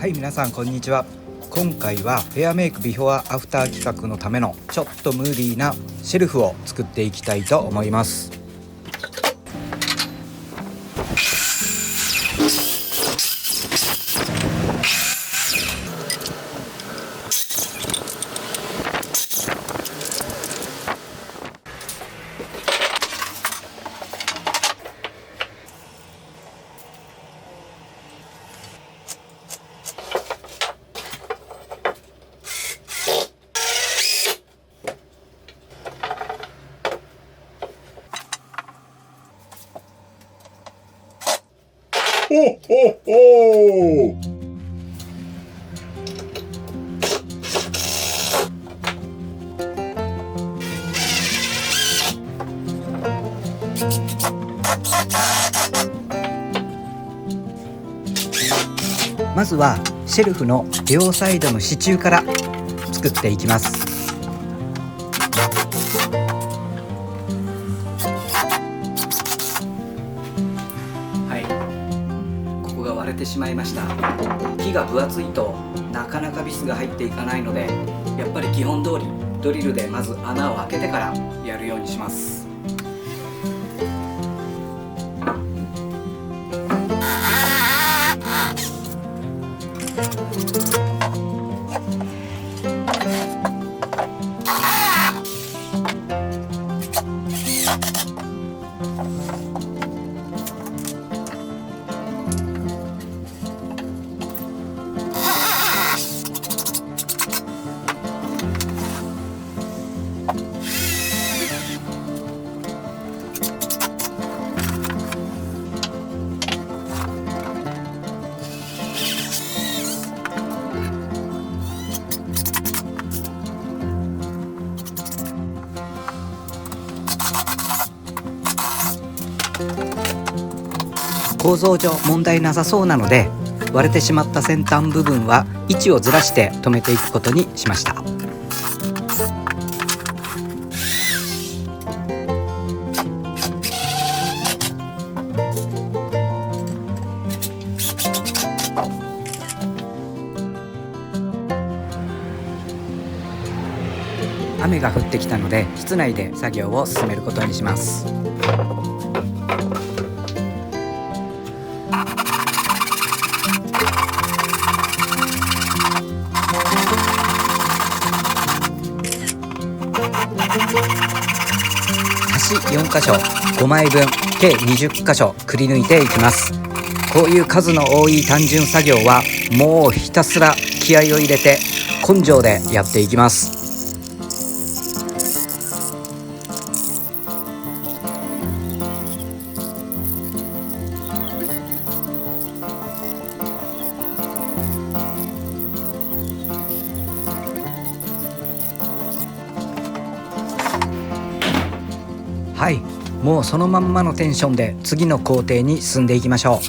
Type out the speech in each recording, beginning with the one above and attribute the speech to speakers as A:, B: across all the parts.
A: はい、皆さんこんにちは。今回はヘアメイクビフォーアフター企画のためのちょっとムーディーなシェルフを作っていきたいと思います。
B: ほほほ
A: まずはシェルフの両サイドの支柱から作っていきます。ここが割れてしまいました。木が分厚いとなかなかビスが入っていかないので、やっぱり基本通りドリルでまず穴を開けてからやるようにします。構造上問題なさそうなので、割れてしまった先端部分は位置をずらして留めていくことにしました。雨が降ってきたので室内で作業を進めることにします。端4箇所5枚分計20箇所くり抜いていきます。こういう数の多い単純作業はもうひたすら気合を入れて根性でやっていきます。はい、もうそのまんまのテンションで次の工程に進んでいきましょう。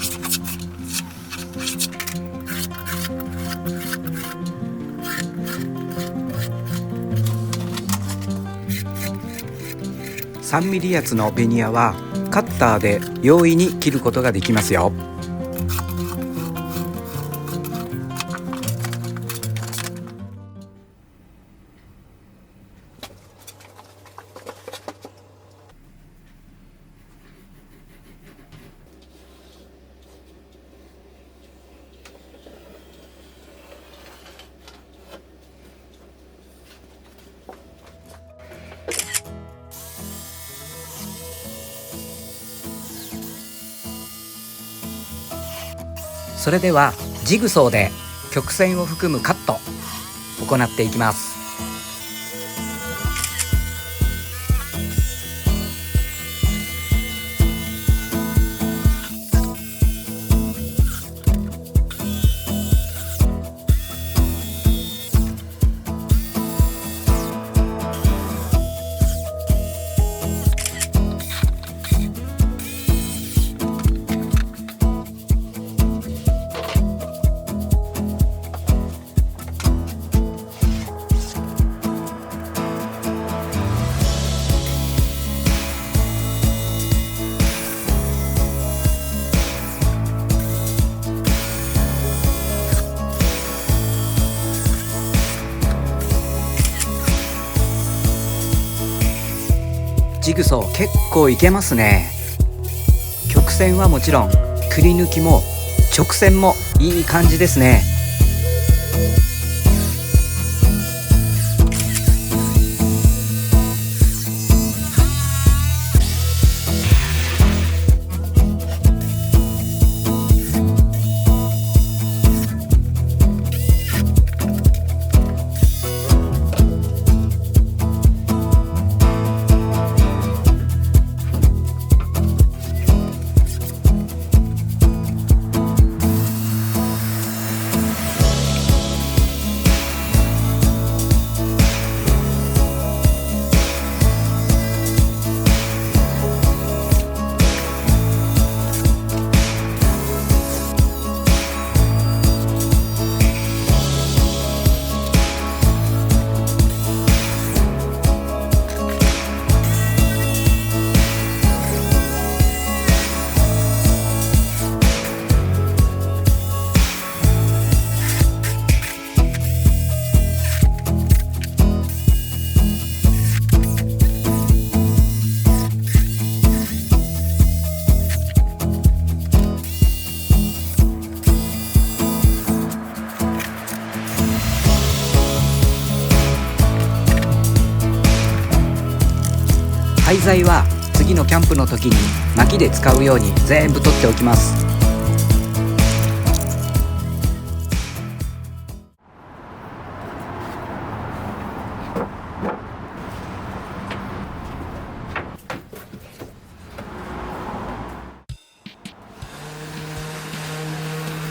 A: 3ミリ厚のベニヤはカッターで容易に切ることができますよ。それではジグソーで曲線を含むカットを行っていきます。ジグソー結構いけますね。曲線はもちろん、くり抜きも直線もいい感じですね。廃材は次のキャンプの時に薪で使うように全部取っておきます。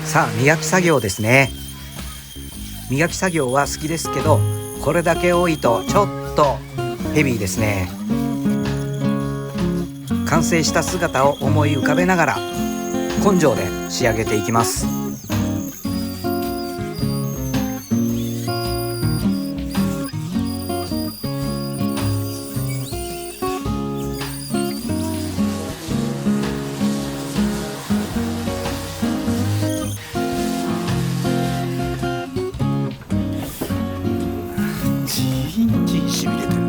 A: さあ、磨き作業ですね。磨き作業は好きですけど、これだけ多いとちょっとヘビーですね。完成した姿を思い浮かべながら根性で仕上げていきます。ジーンジーしびれてる。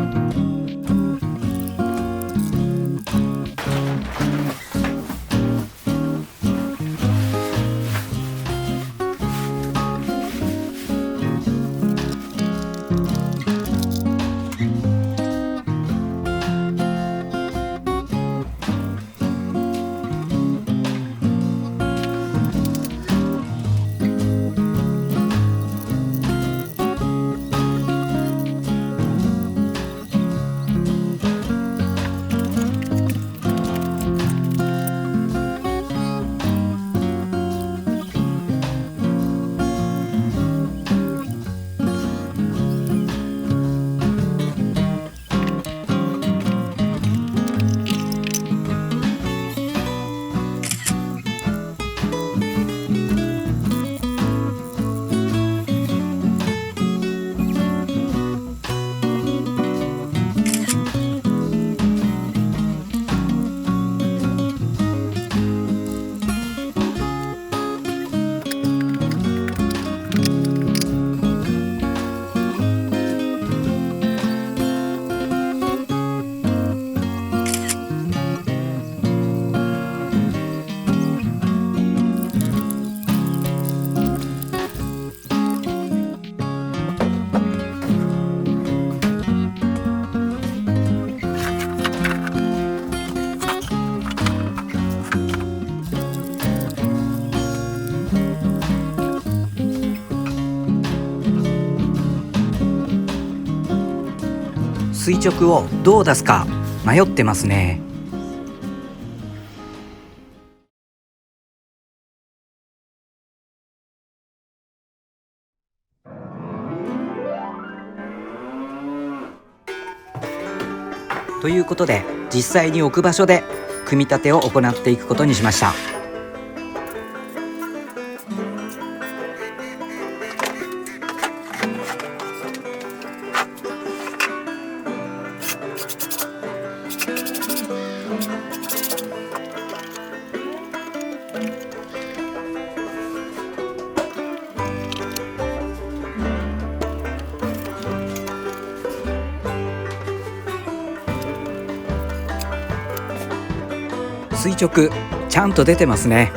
A: 垂直をどう出すか迷ってますね。ということで、実際に置く場所で組み立てを行っていくことにしました。垂直ちゃんと出てますね。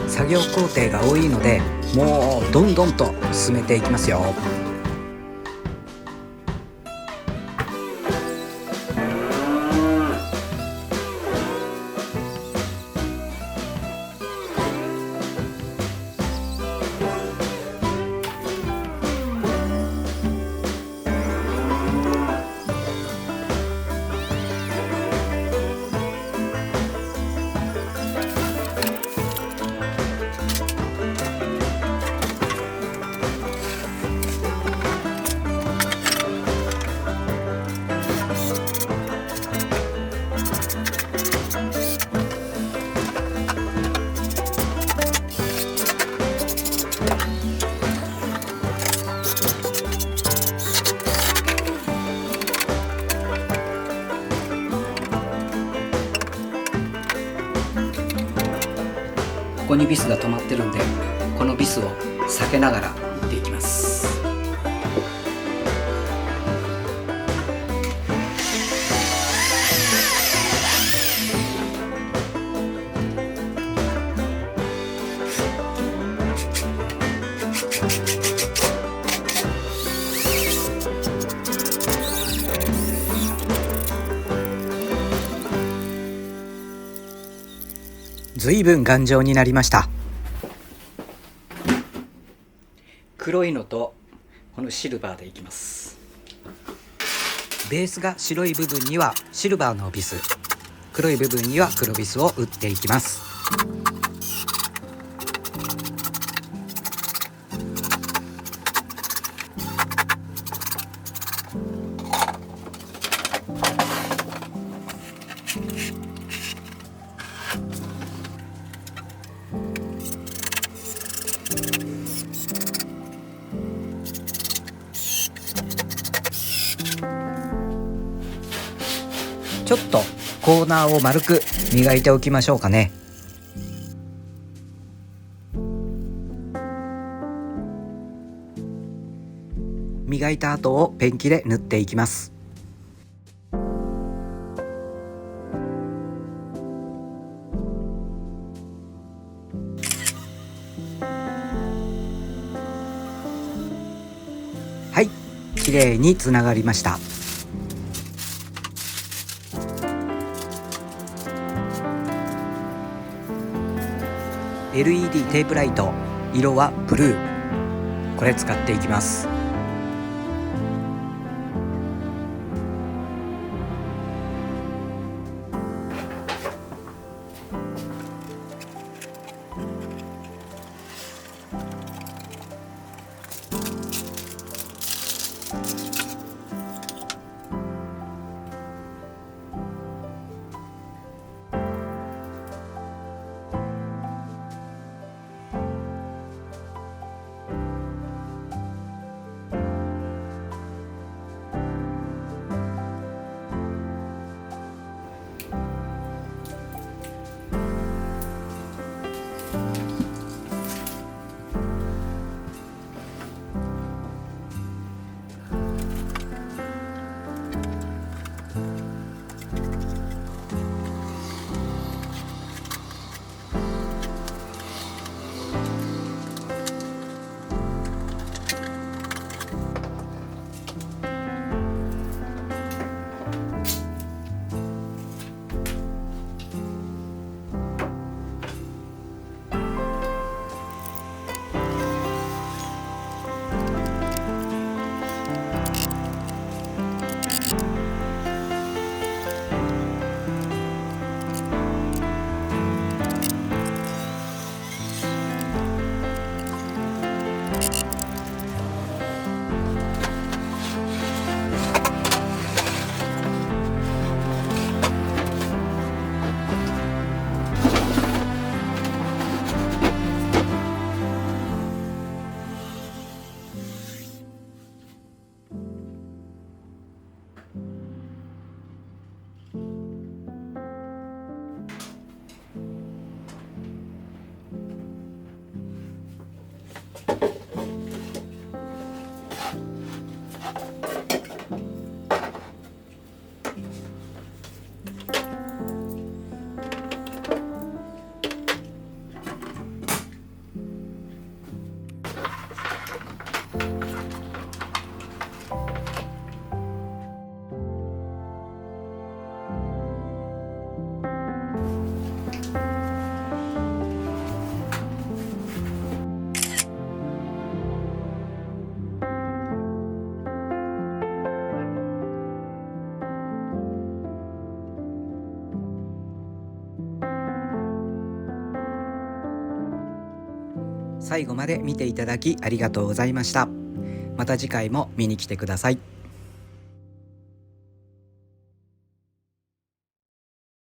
A: 作業工程が多いので、もうどんどんと進めていきますよ。ここにビスが止まってるんで、このビスを避けながら打っていきます。ずいぶん頑丈になりました。黒いのとこのシルバーでいきます。ベースが白い部分にはシルバーのビス、黒い部分には黒ビスを打っていきます。ちょっとコーナーを丸く磨いておきましょうかね。磨いた後をペンキで塗っていきます。はい、綺麗につながりました。LED テープライト、色はブルー、これ使っていきます。最後まで見ていただきありがとうございました。また次回も見に来てください。